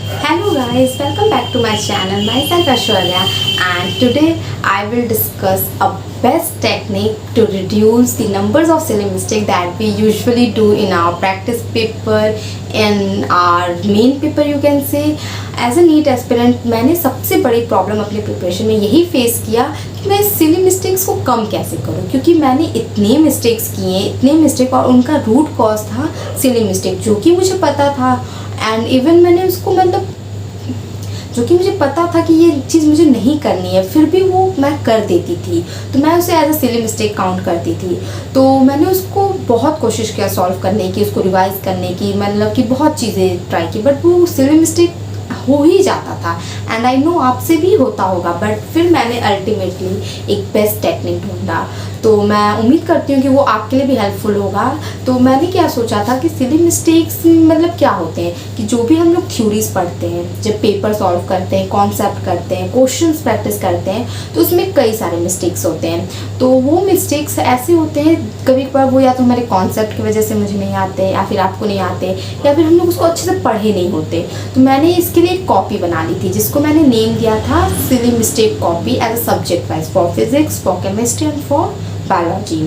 Hello guys, welcome back to my channel. Myself Ashwarya, and today I will discuss a best technique to reduce the numbers of silly mistakes that we usually do in our practice paper, in our main paper you can say. As a NEET aspirant मैंने सबसे बड़ी problem अपने preparation में यही face किया कि मैं silly mistakes को कम कैसे करूं, क्योंकि मैंने इतने मिस्टेक्स किए, इतने मिस्टेक, और उनका रूट कॉज था सिली मिस्टेक, जो कि मुझे पता था। एंड इवन मैंने उसको मतलब जो कि मुझे पता था कि ये चीज़ मुझे नहीं करनी है, फिर भी वो मैं कर देती थी, तो मैं उसे as a silly mistake count करती थी। तो मैंने उसको बहुत कोशिश किया सॉल्व करने की, उसको रिवाइज करने की, मतलब कि बहुत चीज़ें ट्राई की, बट वो सिली मिस्टेक हो ही जाता था। एंड आई नो आपसे भी होता होगा, बट फिर मैंने अल्टीमेटली एक बेस्ट टेक्निक ढूंढा, तो मैं उम्मीद करती हूँ कि वो आपके लिए भी हेल्पफुल होगा। तो मैंने क्या सोचा था कि सिली मिस्टेक्स मतलब क्या होते हैं, कि जो भी हम लोग थ्योरीज पढ़ते हैं, जब पेपर सॉल्व करते हैं, कॉन्सेप्ट करते हैं, क्वेश्चंस प्रैक्टिस करते हैं, तो उसमें कई सारे मिस्टेक्स होते हैं। तो वो मिस्टेक्स ऐसे होते हैं, कभी कभार वो या तो हमारे कॉन्सेप्ट की वजह से मुझे नहीं आते, या फिर आपको नहीं आते, या फिर हम लोग उसको अच्छे से पढ़े नहीं होते। तो मैंने इसके लिए एक कॉपी बना ली थी, जिसको मैंने नेम दिया था silly mistake copy, as a subject wise, for physics, for chemistry and for biology.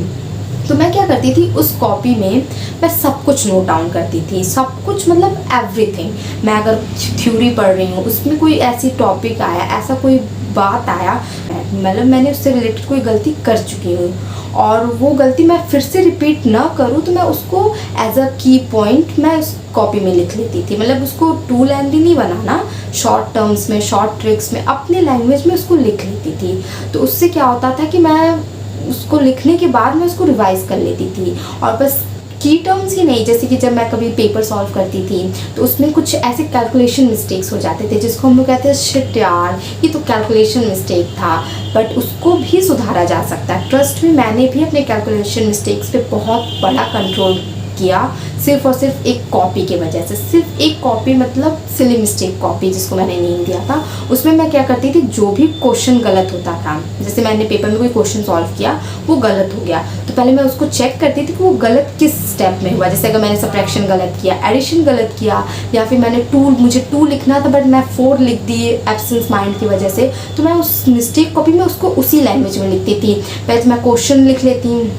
तो मैं क्या करती थी, उस कॉपी में मैं सब कुछ नोट डाउन करती थी, सब कुछ मतलब एवरीथिंग। मैं अगर थ्योरी पढ़ रही हूँ, उसमें कोई ऐसी टॉपिक आया, ऐसा कोई बात आया, मतलब मैंने उससे रिलेटेड कोई गलती कर चुकी हूँ और वो गलती मैं फिर से रिपीट ना करूँ, तो मैं उसको एज अ की पॉइंट मैं उस कॉपी में लिख लेती थी। मतलब उसको टू लेंथी नहीं बनाना, शॉर्ट टर्म्स में, शॉर्ट ट्रिक्स में, अपने लैंग्वेज में उसको लिख लेती थी। तो उससे क्या होता था कि मैं उसको लिखने के बाद मैं उसको रिवाइज कर लेती थी, और बस की टर्म्स ही नहीं, जैसे कि जब मैं कभी पेपर सॉल्व करती थी तो उसमें कुछ ऐसे कैलकुलेशन मिस्टेक्स हो जाते थे, जिसको हम लोग कहते हैं शिट यार, ये तो कैलकुलेशन मिस्टेक था, बट उसको भी सुधारा जा सकता है। ट्रस्ट में मैंने भी अपने कैलकुलेशन मिस्टेक्स पे बहुत बड़ा कंट्रोल किया, सिर्फ और सिर्फ एक कॉपी की वजह से। सिर्फ एक कॉपी, मतलब सिली मिस्टेक कॉपी, जिसको मैंने नेम दिया था। उसमें मैं क्या करती थी, जो भी क्वेश्चन गलत होता था, जैसे मैंने पेपर में कोई क्वेश्चन सॉल्व किया, वो गलत हो गया, तो पहले मैं उसको चेक करती थी कि वो गलत किस स्टेप में हुआ। जैसे अगर मैंने सब्ट्रैक्शन गलत किया, एडिशन गलत किया, या फिर मैंने मुझे 2 लिखना था बट मैं 4 लिख दी एब्सेंस माइंड की वजह से, तो मैं उस मिस्टेक कॉपी में उसको उसी लैंग्वेज में लिखती थी। पहले मैं क्वेश्चन लिख लेती हूँ,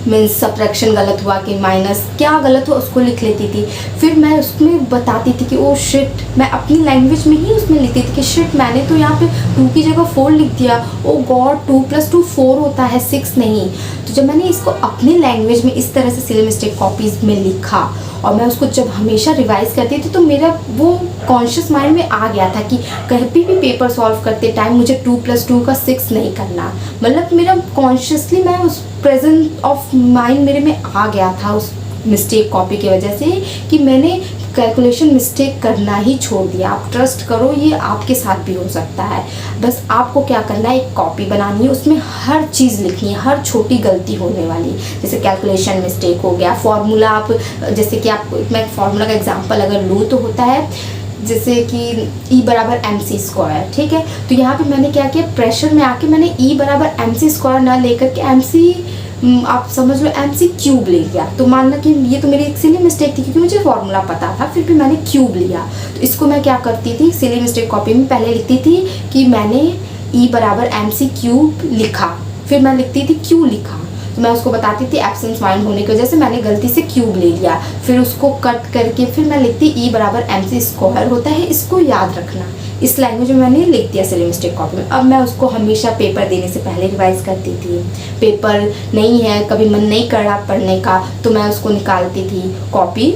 मीन्स सब्ट्रैक्शन गलत हुआ कि माइनस क्या गलत हुआ, उसको लिख लेती थी। फिर मैं उसमें बताती थी कि ओ शिट, मैं अपनी लैंग्वेज में ही उसमें लिखती थी कि शिट, मैंने तो यहाँ पे 2 की जगह 4 लिख दिया, ओ गॉड 2 + 2 4 होता है, 6 नहीं। तो जब मैंने इसको अपनी लैंग्वेज में इस तरह से सिली मिस्टेक कॉपीज़ में लिखा, और मैं उसको जब हमेशा रिवाइज करती थी, तो मेरा वो कॉन्शियस माइंड में आ गया था कि कहीं भी पेपर सॉल्व करते टाइम मुझे 2 + 2 का 6 नहीं करना। मतलब मेरा कॉन्शियसली, मैं उस प्रेजेंट ऑफ माइंड मेरे में आ गया था उस मिस्टेक कॉपी की वजह से, कि मैंने कैलकुलेशन मिस्टेक करना ही छोड़ दिया। आप ट्रस्ट करो, ये आपके साथ भी हो सकता है। बस आपको क्या करना है, एक कॉपी बनानी है, उसमें हर चीज़ लिखनी है, हर छोटी गलती होने वाली, जैसे कैलकुलेशन मिस्टेक हो गया, फॉर्मूला, आप जैसे कि आप, मैं फार्मूला का एग्जांपल अगर लूँ तो होता है जैसे कि E = mc², ठीक है। तो यहाँ पे मैंने क्या किया, प्रेशर में आके मैंने E = mc² ना लेकर के आप समझ लो mc³ ले लिया। तो मानना कि ये तो मेरी एक सिली मिस्टेक थी, क्योंकि मुझे फॉर्मूला पता था, फिर भी मैंने क्यूब लिया। तो इसको मैं क्या करती थी, सिली मिस्टेक कॉपी में पहले लिखती थी कि मैंने E = mc³ लिखा, फिर मैं लिखती थी क्यू लिखा, तो मैं उसको बताती थी एब्सेंस माइंड होने की वजह से मैंने गलती से क्यूब ले लिया। फिर उसको कट करके फिर मैं लिखती E = mc² होता है, इसको याद रखना। इस लैंग्वेज में मैंने लिख दिया सिली मिस्टेक कॉपी में। अब मैं उसको हमेशा पेपर देने से पहले रिवाइज करती थी। पेपर नहीं है, कभी मन नहीं कर रहा पढ़ने का, तो मैं उसको निकालती थी कॉपी,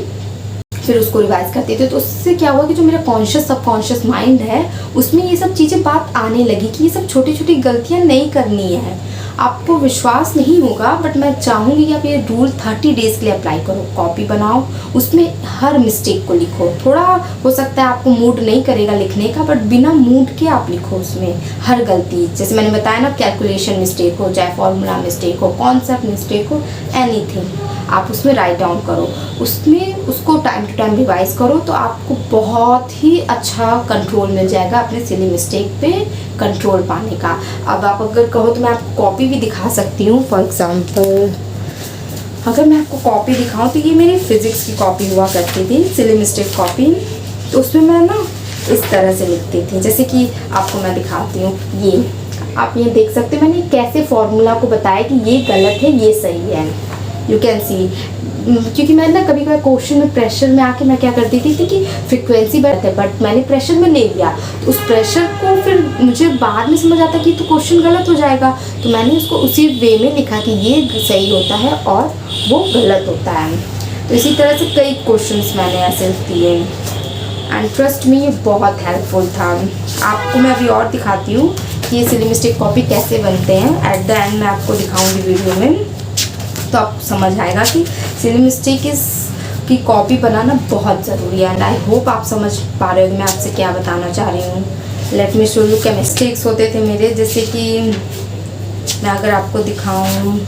फिर उसको रिवाइज करती थी। तो उससे क्या हुआ कि जो मेरा कॉन्शियस सबकॉन्शियस माइंड है, उसमें ये सब चीज़ें बात आने लगी कि ये सब छोटी छोटी गलतियाँ नहीं करनी है। आपको विश्वास नहीं होगा, बट मैं चाहूँगी कि आप ये रूल 30 डेज़ के लिए अप्लाई करो। कॉपी बनाओ, उसमें हर मिस्टेक को लिखो। थोड़ा हो सकता है आपको मूड नहीं करेगा लिखने का, बट बिना मूड के आप लिखो उसमें हर गलती। जैसे मैंने बताया ना, कैलकुलेशन मिस्टेक हो, चाहे फॉर्मूला मिस्टेक हो, कॉन्सेप्ट मिस्टेक हो, एनीथिंग आप उसमें राइट डाउन करो, उसमें उसको टाइम टू टाइम रिवाइज करो, तो आपको बहुत ही अच्छा कंट्रोल मिल जाएगा अपने सिली मिस्टेक पे कंट्रोल पाने का। अब आप अगर कहो तो मैं आपको कॉपी भी दिखा सकती हूँ। फॉर एग्जांपल अगर मैं आपको कॉपी दिखाऊँ तो ये मेरी फिज़िक्स की कॉपी हुआ करती थी, सिली मिस्टेक कॉपी। तो उसमें मैं ना इस तरह से लिखती थी। जैसे कि आपको मैं दिखाती हूँ, ये आप ये देख सकते हैं मैंने कैसे फॉर्मूला को बताया कि ये गलत है ये सही है। यू कैन सी, क्योंकि मैं ना कभी कभी क्वेश्चन में प्रेशर में आके मैं क्या करती थी कि फ्रिक्वेंसी बढ़ते है, बट मैंने प्रेशर में ले लिया तो उस प्रेशर को फिर मुझे बाद में समझ आता कि तो क्वेश्चन गलत हो जाएगा, तो मैंने उसको उसी वे में लिखा कि ये सही होता है और वो गलत होता है। तो इसी तरह से कई क्वेश्चंस मैंने ऐसे दिए एंड ट्रस्ट मी ये बहुत हेल्पफुल था। आपको मैं अभी और दिखाती हूँ कि ये सिली मिस्टेक कॉपी कैसे बनते हैं। एट द एंड मैं आपको दिखाऊंगी वीडियो में, तो आपको समझ आएगा कि सिली मिस्टेक की कॉपी बनाना बहुत ज़रूरी है। एंड आई होप आप समझ पा रहे हो कि मैं आपसे क्या बताना चाह रही हूँ। लेट मी शो यू क्या मिस्टेक्स होते थे मेरे। जैसे कि मैं अगर आपको दिखाऊँ,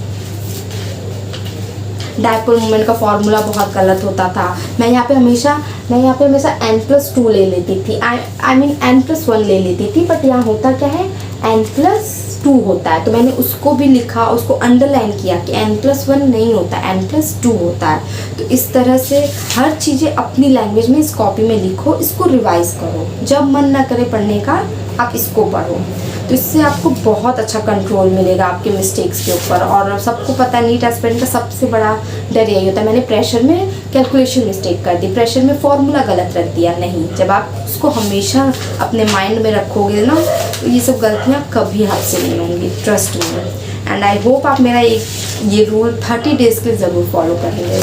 डायपोल मोमेंट का फॉर्मूला बहुत गलत होता था। मैं यहाँ पे हमेशा n+2 ले लेती थी, आई मीन n+1 ले लेती थी, बट यहाँ होता क्या है n+2 होता है। तो मैंने उसको भी लिखा, उसको अंडरलाइन किया कि n+1 नहीं होता, n+2 होता है। तो इस तरह से हर चीज़ें अपनी लैंग्वेज में इस कॉपी में लिखो, इसको रिवाइज करो। जब मन ना करे पढ़ने का आप इसको पढ़ो, तो इससे आपको बहुत अच्छा कंट्रोल मिलेगा आपके मिस्टेक्स के ऊपर। और सबको पता है नीट एस्पिरेंट का सबसे बड़ा डर यही होता है, मैंने प्रेशर में कैलकुलेशन मिस्टेक कर दी, प्रेशर में फॉर्मूला गलत रख दिया। नहीं, जब आप उसको हमेशा अपने माइंड में रखोगे ना, तो ये सब गलतियाँ कभी आपसे नहीं होंगी, trust me. And I hope आप मेरा ये रूल 30 डेज़ के ज़रूर फॉलो करेंगे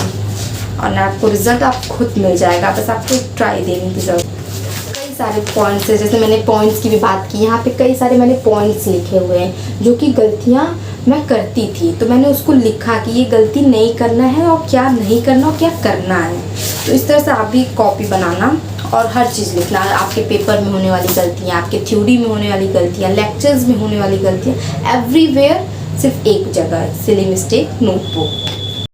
और आपको रिजल्ट आप खुद मिल जाएगा, बस आपको ट्राई देने की ज़रूरत। सारे पॉइंट्स है, जैसे मैंने पॉइंट्स की भी बात की, यहाँ पे कई सारे मैंने पॉइंट्स लिखे हुए हैं जो कि गलतियाँ मैं करती थी, तो मैंने उसको लिखा कि ये गलती नहीं करना है और क्या नहीं करना और क्या करना है। तो इस तरह से आप भी कॉपी बनाना और हर चीज़ लिखना, आपके पेपर में होने वाली गलतियाँ, आपके थ्योरी में होने वाली गलतियाँ, लेक्चर्स में होने वाली गलतियाँ, एवरीवेयर सिर्फ एक जगह, सिली मिस्टेक नोटबुक।